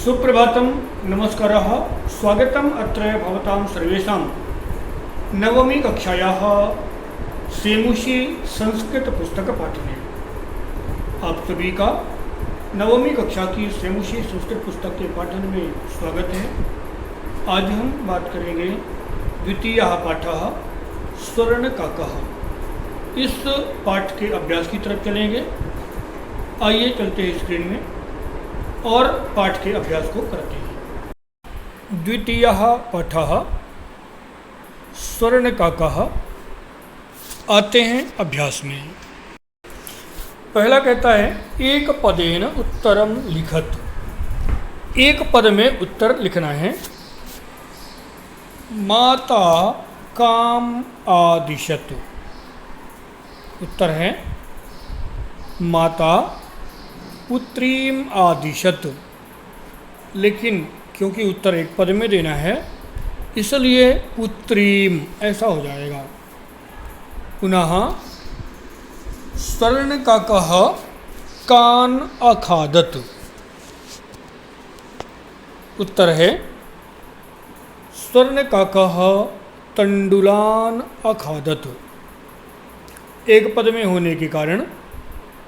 सुप्रभातं नमस्कारः स्वागतम् अत्र भवतां सर्वेषां नवमी कक्षायाः सेमुषी संस्कृत पुस्तक पाठने। आप सभी का नवमी कक्षा की सेमुषी संस्कृत पुस्तक के पाठन में स्वागत है। आज हम बात करेंगे द्वितीय पाठः स्वर्णकाकः। इस पाठ के अभ्यास की तरफ चलेंगे। आइए चलते हैं स्क्रीन में और पाठ के अभ्यास को करते हैं। द्वितीय पाठः स्वर्णकाकः। आते हैं अभ्यास में। पहला कहता है एक पदेन उत्तरम लिखत। एक पद में उत्तर लिखना है। माता काम आदिशत। उत्तर है माता पुत्रीम आदिशत। लेकिन क्योंकि उत्तर एक पद में देना है इसलिए पुत्रीम ऐसा हो जाएगा। पुनः स्वर्णकाकः कान अखादत। उत्तर है स्वर्णकाकः तंडुलान अखादत। एक पद में होने के कारण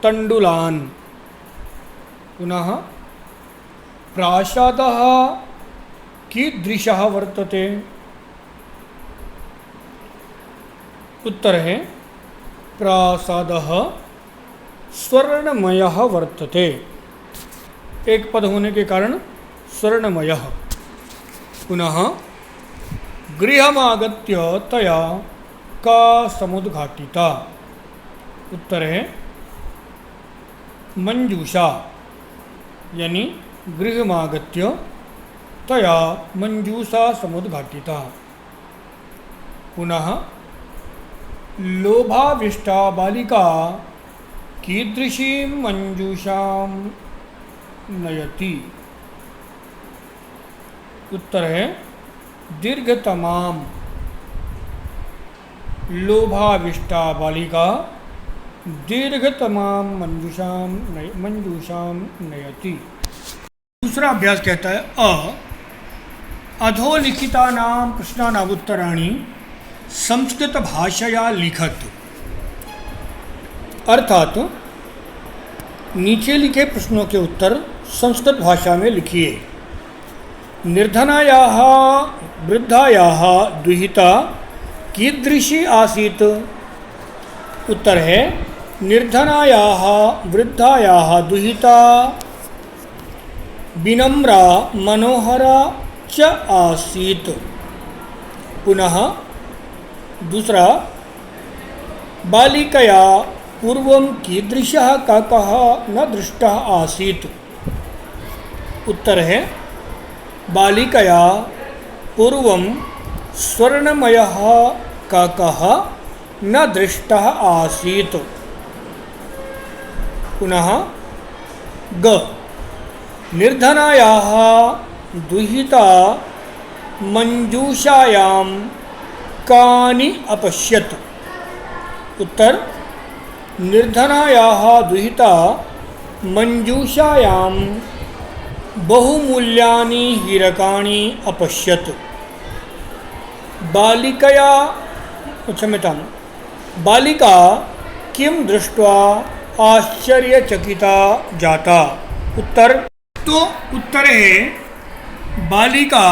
तंडुलान। पुनः प्रासादः कीदृशः वर्तते। उत्तर है प्रासादः स्वर्णमयः वर्तते। एक पद होने के कारण स्वर्णमयः। पुनः गृहमागत्य तया का समुद्घाटिता। उत्तर है मंजूषा, यानी गृहमागत्य तया मंजूषा समुद्घाटिता। पुनः लोभाविष्टा बालिका कीदृशीं मंजूषां नयति। उत्तर है दीर्घतमां। लोभाविष्टा बालिका दीर्घतमां मंजूषां नयति। दूसरा अभ्यास कहता है अधोलिखितानां प्रश्नानाम् उत्तराणि संस्कृत भाषया लिखत। अर्थात नीचे लिखे प्रश्नों के उत्तर संस्कृत भाषा में लिखिए। निर्धनायाः वृद्धायाः दुहिता कीदृशी आसीत्। उत्तर है निर्धनायाः वृद्धायाः दुहिता विनम्रा मनोहरा च आसीत्। पुनः दूसरा बालिकया पूर्वं कीदृशः काकः न दृष्टः आसीत्। उत्तर है बालिकया पूर्वं स्वर्णमयः काकः न दृष्टः आसीत्। पुनः ग निर्धनायाः दुहिता मंजूषायां कानि अपश्यत्। उत्तर निर्धनायाः दुहिता मंजूषायां बहुमूल्यानि हीरकाणि अपश्यत्। बालिकया क्षम्यतां बालिका किं दृष्ट्वा आश्चर्यचकिता जाता। उत्तर है बालिका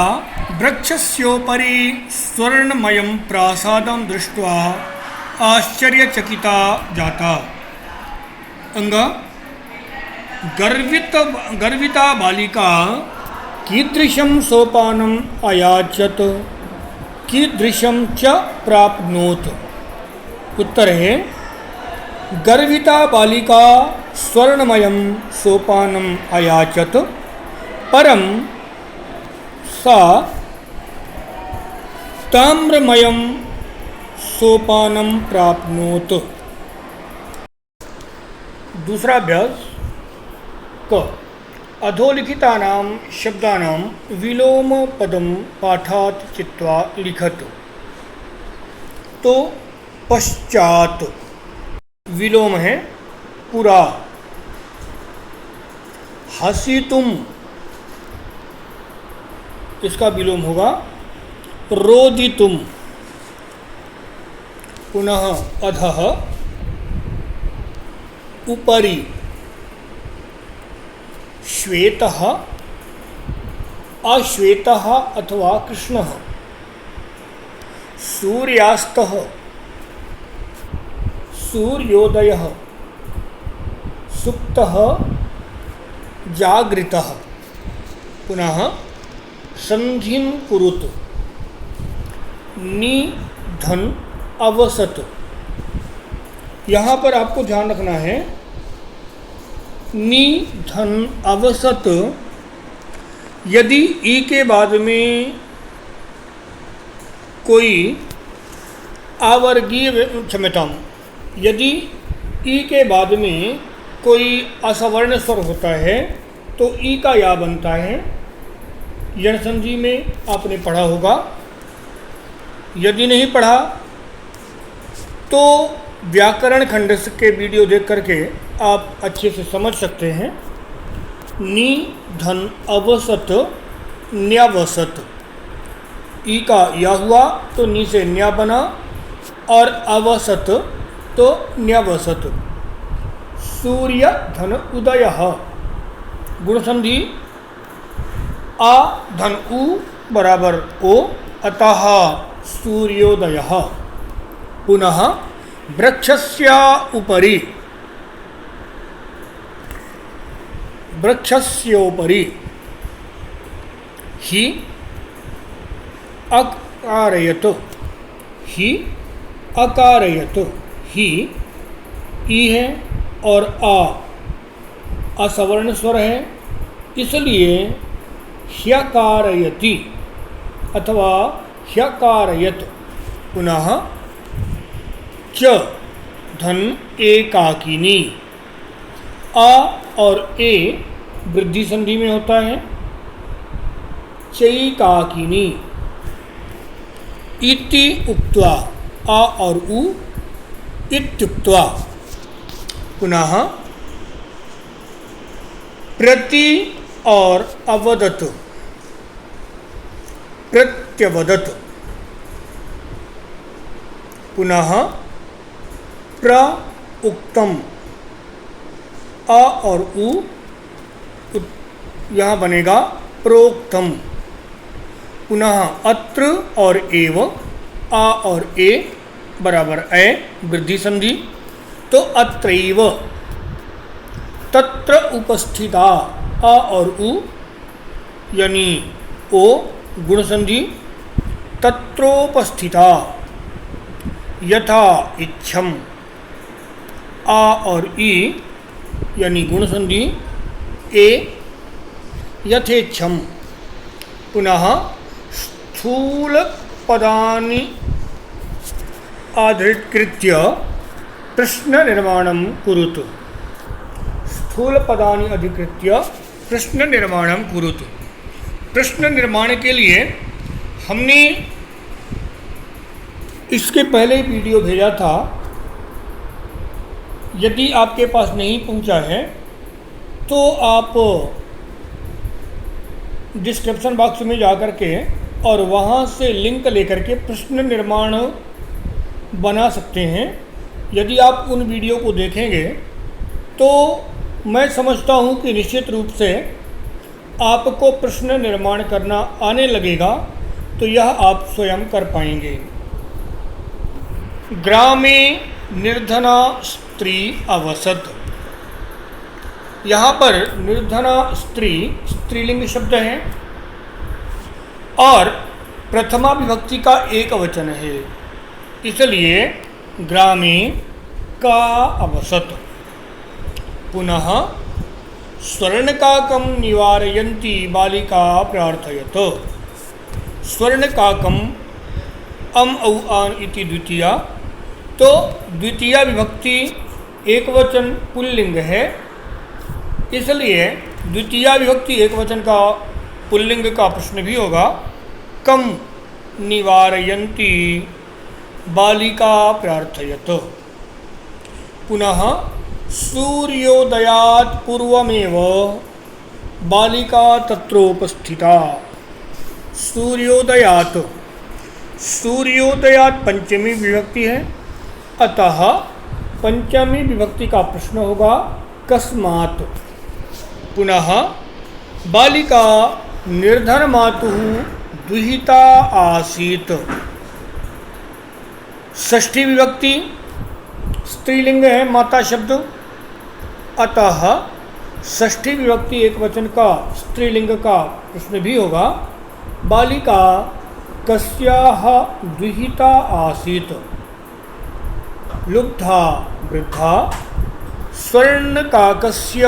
वृक्षस्योपरि स्वर्णमयं प्रासादं दृष्ट्वा आश्चर्यचकिता जाता। अंग गर्विता बालिका कीदृशं सोपानम् अयाचत कीदृशं च प्राप्नोत। उत्तर है गर्विता बालिका स्वर्णमयं सोपानम् अयाचत परं सा ताम्रमयं सोपानं प्राप्नोत। दूसरा अभ्यास क अधोलिखितानां शब्दानां विलोम पदं पाठात् चित्वा लिखत। तो पश्चात विलोम है पुरा। हसितुम इसका विलोम होगा रोदितुम। पुनः अधः, उपरि, श्वेतः, अश्वेतः अथवा कृष्णः, सूर्यास्तः, सूर्योदयः, सुप्तः, जागृतः। पुनः संधिं कुरुत, निधन अवसत। यहाँ पर आपको ध्यान रखना है, निधन अवसत यदि ई के बाद में कोई आवर्गीय, क्षम्यताम, यदि ई के बाद में कोई असवर्ण स्वर होता है तो ई का या बनता है। यण संधि में आपने पढ़ा होगा, यदि नहीं पढ़ा तो व्याकरण खंड के वीडियो देख करके आप अच्छे से समझ सकते हैं। नि धन अवसत, न्यावसत। ई का या हुआ तो नी से न्या बना, और अवसत तो न्यावसत। सूर्य धन उदयः, गुण संधि आ धन उ बराबर ओ, अतः सूर्योदयः। पुनः वृक्षस्य उपरि, वृक्षस्योपरि, हि अकारयत, हि अकारयत। ही ई है और आ असवर्ण स्वर है, इसलिए ह्यकारयति अथवा ह्यकारयत। पुनः च धन एकाकिनी, आ और ए वृद्धि संधि में होता है, चैकाकिनी। इति उक्त्वा, आ और उ इत्युक्त्वा। पुनः प्रति और अवदत, प्रत्यवदत। पुनः प्र उक्तम, अ और उ यहाँ बनेगा प्रोक्तम। पुनः अत्र और एव, आ और ए बराबर ए वृद्धि संधि, तो अत्रैव। तत्र उपस्थिता, आ और उ यानी ओ गुण संधि, तत्रोपस्थिता। यथा इच्छम, आ और ई यानी गुण संधि, ए यथेच्छम। पुनः स्थूल पदानि आधृत्य प्रश्न निर्माणं कुरुतु। स्थूल पदानि अधिकृत्य प्रश्न निर्माणं कुरुतु। प्रश्न निर्माण के लिए हमने इसके पहले वीडियो भेजा था, यदि आपके पास नहीं पहुंचा है तो आप डिस्क्रिप्शन बॉक्स में जा कर के और वहाँ से लिंक लेकर के प्रश्न निर्माण बना सकते हैं। यदि आप उन वीडियो को देखेंगे तो मैं समझता हूँ कि निश्चित रूप से आपको प्रश्न निर्माण करना आने लगेगा, तो यह आप स्वयं कर पाएंगे। ग्रामे निर्धना स्त्री अवसत। यहाँ पर निर्धना स्त्री स्त्रीलिंग शब्द है और प्रथमा विभक्ति का एक वचन है, इसलिए ग्रामे का अवसत। पुनः स्वर्णकाकं निवारयन्ती बालिका प्रार्थयत। स्वर्णकाकम अम औ आन इति द्वितीया, तो द्वितीया विभक्ति एक वचन पुल्लिंग है, इसलिए द्वितीया विभक्ति एक वचन का पुल्लिंग का प्रश्न भी होगा। कम निवारयन्ती बालिका प्रार्थयत। पुनः सूर्योदयात् पूर्वमेव बालिका तत्रोपस्थिता। सूर्योदयात। सूर्योदयात पंचमी विभक्ति है, अतः पंचमी विभक्ति का प्रश्न होगा कस्मात्। पुनः बालिका निर्धनमातुः दुहिता आसीत्। षष्ठी विभक्ति स्त्रीलिंग है माता शब्द, अतः षष्ठी विभक्ति एक वचन का स्त्रीलिंग का प्रश्न भी होगा बालिका कस्याः दुहिता आसीत्। लुब्धा वृद्धा स्वर्णकाकस्य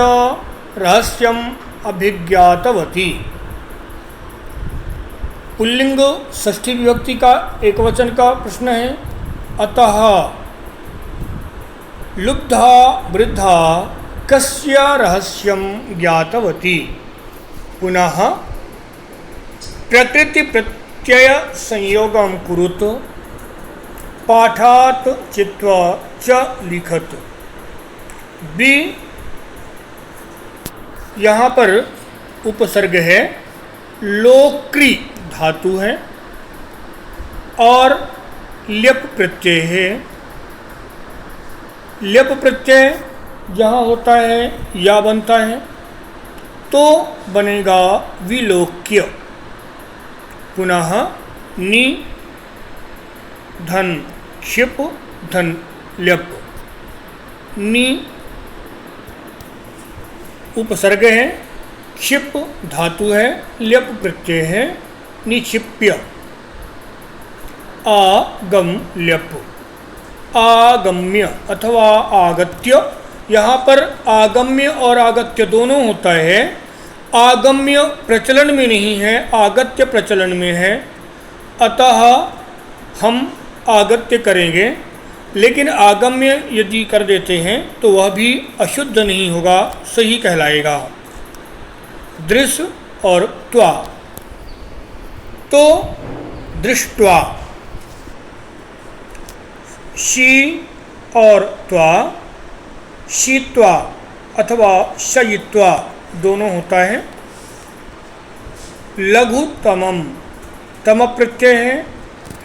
रहस्यम् अभिज्ञातवती। पुल्लिंग षष्ठी विभक्ति का एक वचन का प्रश्न है, अतः लुब्धा वृद्धा कस्य रहस्यं ज्ञातवती। पुनः प्रकृति प्रत्यय संयोगं कुरुत पाठात् चित्वा च लिखत। बी यहाँ पर उपसर्ग है, लोक्री धातु है और ल्यप प्रत्यय है। ल्यप प्रत्यय जहाँ होता है या बनता है तो बनेगा विलोक्य। पुनः नि धन क्षिप धन ल्यप। नि उपसर्ग है, क्षिप धातु है, ल्यप प्रत्यय है, निक्षिप्य। आगम ल्यप, आगम्य अथवा आगत्य। यहाँ पर आगम्य और आगत्य दोनों होता है। आगम्य प्रचलन में नहीं है, आगत्य प्रचलन में है, अतः हम आगत्य करेंगे। लेकिन आगम्य यदि कर देते हैं तो वह भी अशुद्ध नहीं होगा, सही कहलाएगा। दृश्य और त्वा, तो दृष्ट्वा, शी और त्वा, शीत्वा अथवा शयित्वा दोनों होता है। लघुतमम, तम प्रत्यय है,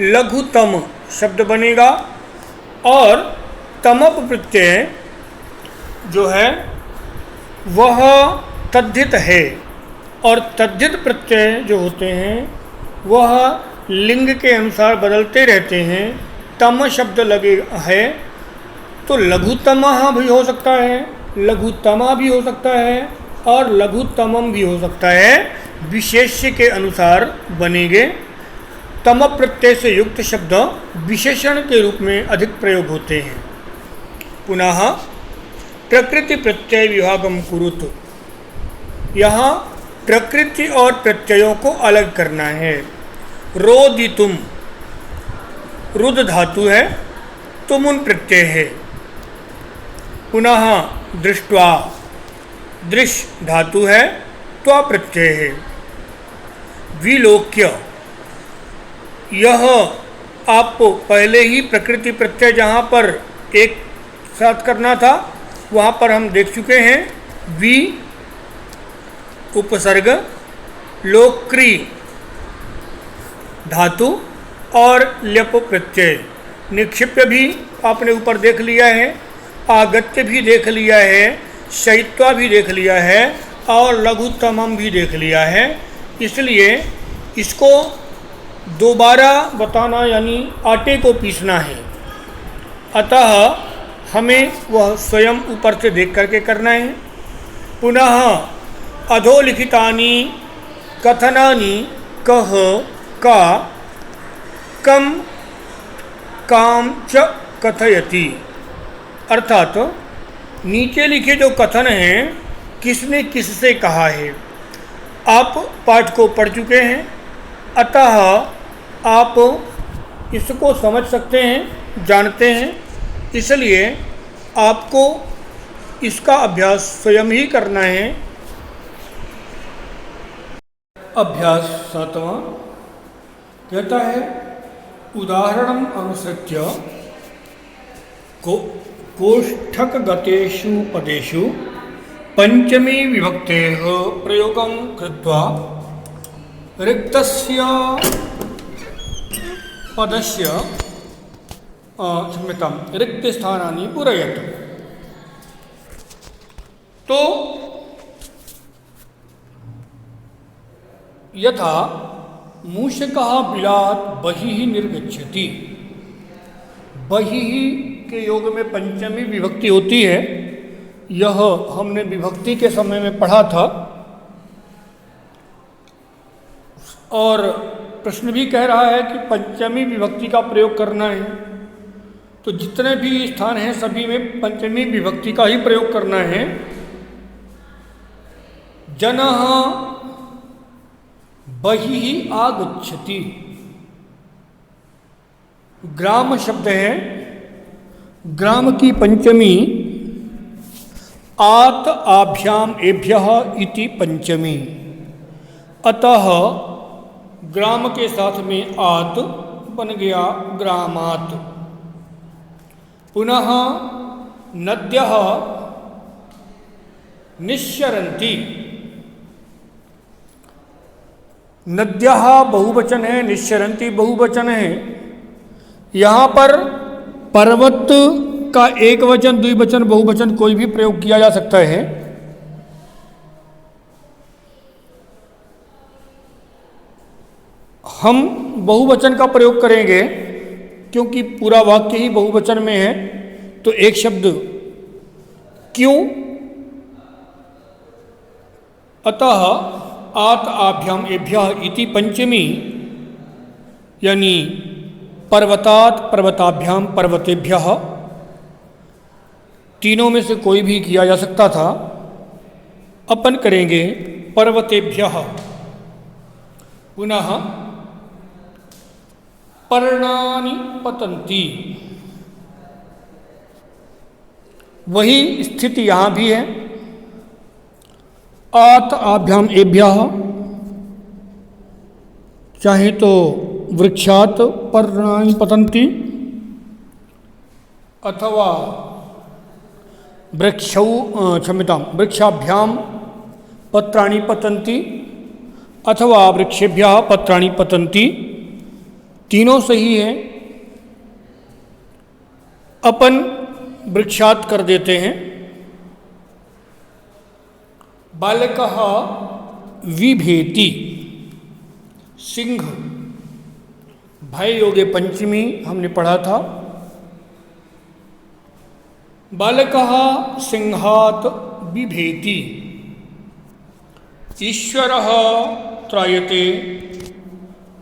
लघुतम शब्द बनेगा। और तमप प्रत्यय जो है वह तद्धित है, और तद्धित प्रत्यय जो होते हैं वह लिंग के अनुसार बदलते रहते हैं। तम शब्द लगे है तो लघुतमः भी हो सकता है, लघुतमा भी हो सकता है और लघुतमम भी हो सकता है, विशेष्य के अनुसार बनेंगे। तम प्रत्यय से युक्त शब्द विशेषण के रूप में अधिक प्रयोग होते हैं। पुनः प्रकृति प्रत्यय विभागम कुरुत। यहाँ प्रकृति और प्रत्ययों को अलग करना है। रोदितुम रुद धातु है, तुमुन प्रत्यय है। पुनः दृष्ट्वा, दृश्य धातु है, त्वा प्रत्यय है। विलोक्य, यह आपको पहले ही प्रकृति प्रत्यय जहाँ पर एक साथ करना था वहाँ पर हम देख चुके हैं। वि उपसर्ग, लोक्री धातु और ल्यप प्रत्यय। निक्षिप्य भी आपने ऊपर देख लिया है, आगत्य भी देख लिया है, शयित्वा भी देख लिया है और लघुतमम भी देख लिया है। इसलिए इसको दोबारा बताना यानी आटे को पीसना है, अतः हमें वह स्वयं ऊपर से देख करके करना है। पुनः अधोलिखितानि कथनानि कह का कम काम च कथयति। अर्थात नीचे लिखे जो कथन हैं किसने किससे कहा है, आप पाठ को पढ़ चुके हैं, अतः आप इसको समझ सकते हैं, जानते हैं। इसलिए आपको इसका अभ्यास स्वयं ही करना है। अभ्यास 7वां कहता है, उदाहरणम अनुसृत्य कोष्ठकगतेषु पदेषु पंचमी विभक्तेः प्रयोगं कृत्वा रिक्तस्य पदस्य क्षम्यतां रिक्तस्थानानि पूरयतु। तो यथा मूषकः बिलात् बहिः निर्गच्छति, बहिः के योग में पंचमी विभक्ति होती है। यह हमने विभक्ति के समय में पढ़ा था और प्रश्न भी कह रहा है कि पंचमी विभक्ति का प्रयोग करना है, तो जितने भी स्थान हैं सभी में पंचमी विभक्ति का ही प्रयोग करना है। जनः बहिः आगच्छति, ग्राम शब्द है, ग्राम की पंचमी आत आभ्याम एभ्यः इति पंचमी, अतः ग्राम के साथ में आत बन गया ग्रामात। पुनः नद्यः निश्चरन्ति, नद्यः बहुवचन है, निश्चरन्ति बहुवचन है। यहाँ पर पर्वत का एक वचन, द्विवचन, बहुवचन कोई भी प्रयोग किया जा सकता है। हम बहुवचन का प्रयोग करेंगे क्योंकि पूरा वाक्य ही बहुवचन में है, तो एक शब्द क्यों, अतः आत आभ्याम एभ्यः इति पंचमी, यानी पर्वतात् पर्वताभ्याम पर्वतेभ्यः, तीनों में से कोई भी किया जा सकता था। अपन करेंगे पर्वतेभ्यः। पुनः पर्णानि पतन्ति, वही स्थिति यहाँ भी है। आत आभ्याम एभ्यः, चाहे तो वृक्षात पर्णानि पतन्ति अथवा वृक्षाभ्याम पत्राणि पतन्ति अथवा वृक्षेभ्यः पत्राणि पतन्ति, तीनों सही है। अपन वृक्षात कर देते हैं। बालकः विभेति, सिंह, भय योगे पंचमी हमने पढ़ा था। बालकः सिंहात् बिभेति, ईश्वरः त्रायते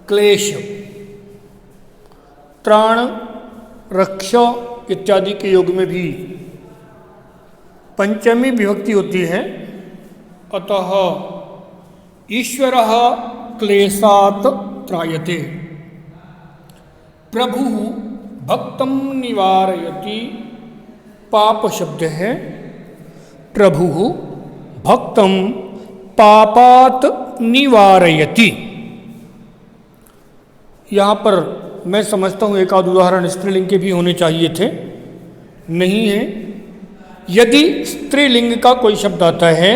क्लेश, त्राण, रक्ष इत्यादि के योग में भी पंचमी विभक्ति होती है। अतः ईश्वरः क्लेशात् त्रायते। प्रभु भक्तं निवारयति, पाप शब्द है। प्रभु भक्तं पापात् निवारयति। यहाँ पर मैं समझता हूँ एक आध उदाहरण स्त्रीलिंग के भी होने चाहिए थे, नहीं है। यदि स्त्रीलिंग का कोई शब्द आता है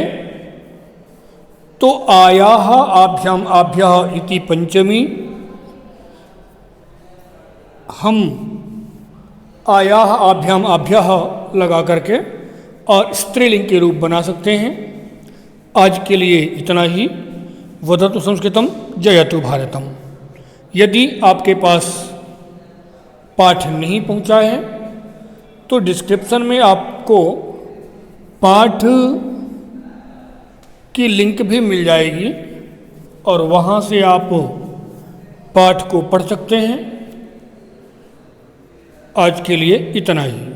तो आयाः आभ्याम आभ्यः इति पंचमी, हम आयाः आभ्याम आभ्यः लगा करके और स्त्रीलिंग के रूप बना सकते हैं। आज के लिए इतना ही। वदतु संस्कृतम जयतु भारतम। यदि आपके पास पाठ नहीं पहुंचा है तो डिस्क्रिप्शन में आपको पाठ की लिंक भी मिल जाएगी और वहाँ से आप पाठ को पढ़ सकते हैं। आज के लिए इतना ही।